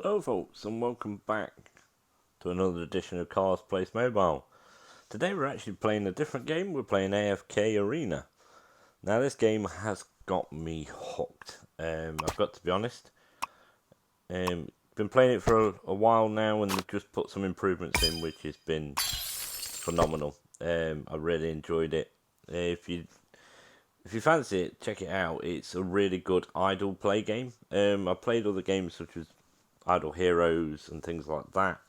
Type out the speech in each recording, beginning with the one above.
Hello folks and welcome back to another edition of Cars Place Mobile. Today we're actually playing a different game. We're playing AFK Arena. Now this game has got me hooked. I've got to be honest. Been playing it for a while now and just put some improvements in, which has been phenomenal. I really enjoyed it. If you fancy it, check it out. It's a really good idle play game. I played other games such as Idle Heroes and things like that,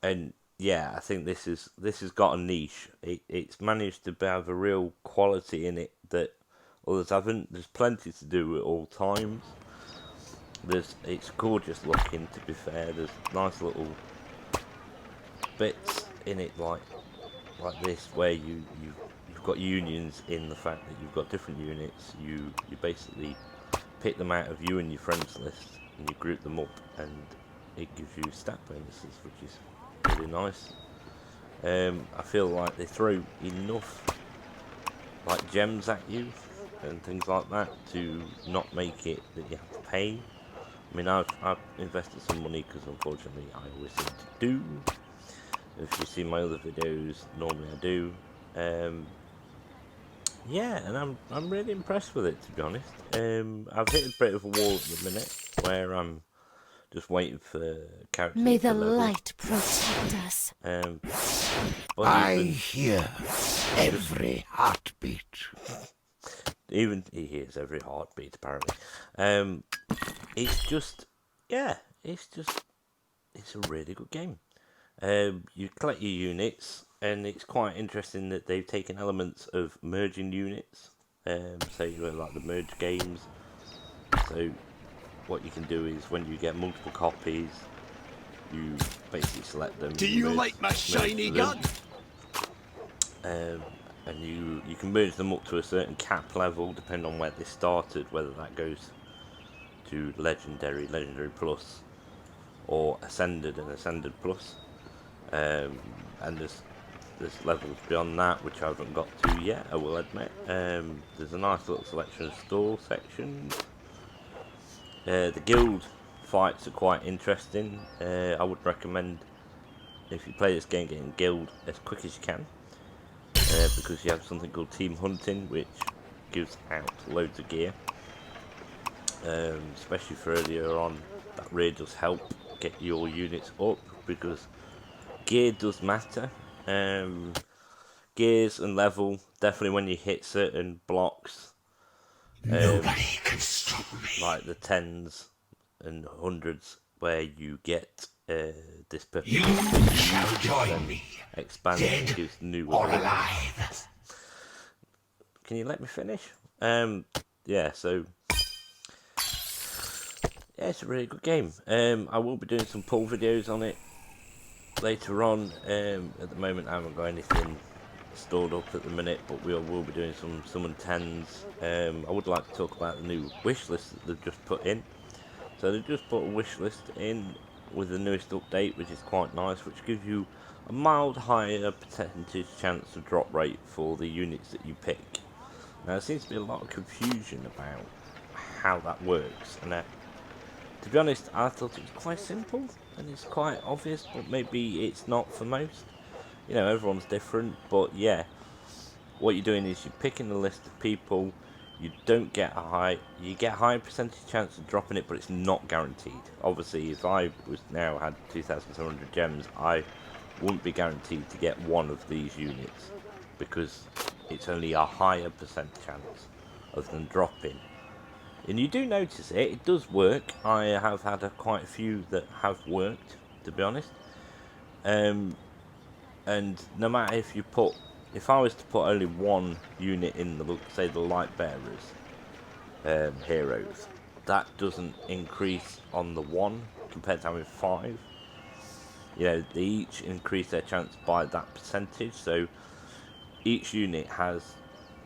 and yeah, I think this has got a niche. It's managed to have a real quality in it that others haven't. There's plenty to do at all times. It's gorgeous looking, to be fair. There's nice little bits in it like this where you've got unions in the fact that you've got different units. You basically pick them out of you and your friends list and you group them up, and it gives you stat bonuses, which is really nice. I feel like they throw enough like gems at you and things like that to not make it that you have to pay. I mean, I've invested some money because unfortunately I always seem to do. If you see my other videos, normally I do. Yeah, and I'm really impressed with it, to be honest. I've hit a bit of a wall at the minute where I'm just waiting for characters May to the level. light protect us. But I hear every heartbeat. even he hears every heartbeat, apparently. It's just, yeah, it's a really good game. You collect your units, and it's quite interesting that they've taken elements of merging units. So you know, like the merge games. So what you can do is when you get multiple copies, you basically select them. Do you like my shiny gun? And you can merge them up to a certain cap level, depending on where they started, whether that goes to legendary plus, or ascended and ascended plus. And there's levels beyond that which I haven't got to yet, I will admit. There's a nice little selection of store sections. The guild fights are quite interesting. I would recommend, if you play this game, getting guild as quick as you can, because you have something called team hunting, which gives out loads of gear, especially for earlier on. That really does help get your units up, because gear does matter. Gears and level, definitely when you hit certain blocks, Nobody can stop me. like the 10s and 100s, where you get this perfect You shall join me, expand dead and gives new or abilities. alive. Can you let me finish? Yeah, so yeah, it's a really good game. I will be doing some pull videos on it later on. At the moment I haven't got anything stored up at the minute, but we will be doing some summon 10s. I would like to talk about the new wish list that they've just put in. So they've just put a wish list in with the newest update, which is quite nice, which gives you a mild higher percentage chance of drop rate for the units that you pick. Now there seems to be a lot of confusion about how that works, and to be honest, I thought it was quite simple and it's quite obvious, but maybe it's not for most. You know, everyone's different, but yeah, what you're doing is you're picking a list of people. You don't get you get a high percentage chance of dropping it, but it's not guaranteed. Obviously, if I now had 2,700 gems, I wouldn't be guaranteed to get one of these units, because it's only a higher percent chance of them dropping. And you do notice it does work. I have had quite a few that have worked, to be honest. And no matter if I was to put only one unit in the, say, the light bearers heroes, that doesn't increase on the one compared to having 5. You know, they each increase their chance by that percentage. So each unit has,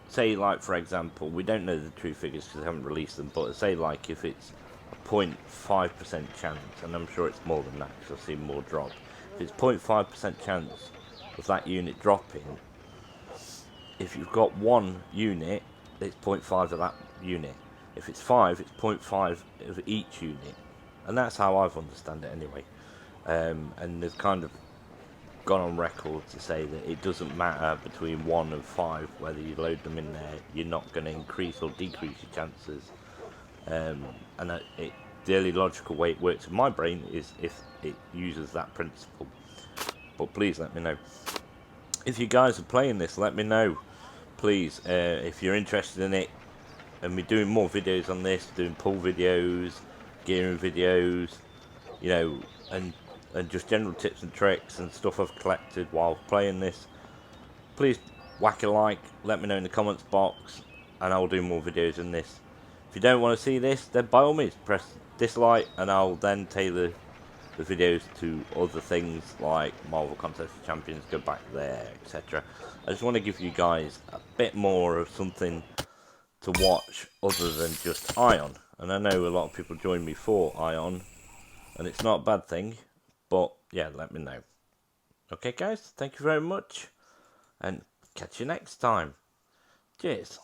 say, like for example, we don't know the true figures because they haven't released them, but say like if it's a 0.5% chance, and I'm sure it's more than that because I've seen more drop. If it's 0.5% chance of that unit dropping, if you've got one unit, it's 0.5 of that unit. If it's 5, it's 0.5 of each unit, and that's how I've understand it anyway. And they've kind of gone on record to say that it doesn't matter between 1 and 5 whether you load them in there, you're not going to increase or decrease your chances. And the only logical way it works in my brain is if it uses that principle. But please let me know. If you guys are playing this, let me know. Please, if you're interested in it, and we're doing more videos on this, doing pull videos, gearing videos, you know, and just general tips and tricks and stuff I've collected while playing this. Please whack a like, let me know in the comments box, and I'll do more videos in this. If you don't want to see this, then by all means press dislike, and I'll then tailor the videos to other things like Marvel Contest of Champions, go back there, etc. I just want to give you guys a bit more of something to watch other than just Ion. And I know a lot of people join me for Ion, and it's not a bad thing, but yeah, let me know. Okay guys, thank you very much, and catch you next time. Cheers.